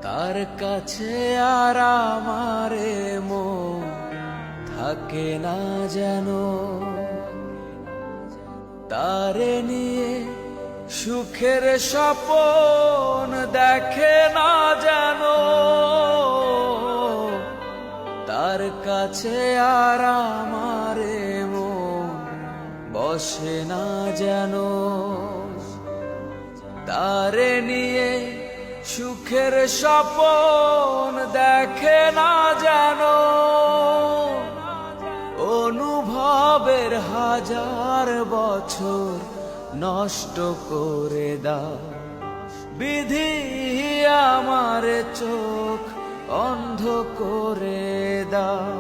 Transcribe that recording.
তার কাছে আর আমারে মন থাকে না যেন, তারে নিয়ে সুখের স্বপ্ন দেখে না যেন, তার কাছে আর আমারে মন বসে না যেন, তারে নিয়ে সুখের স্বপ্ন দেখে না যেন। অনুভবের হাজার বছর নষ্ট করে দাও, বিধি আমার চোখ অন্ধ করে দাও।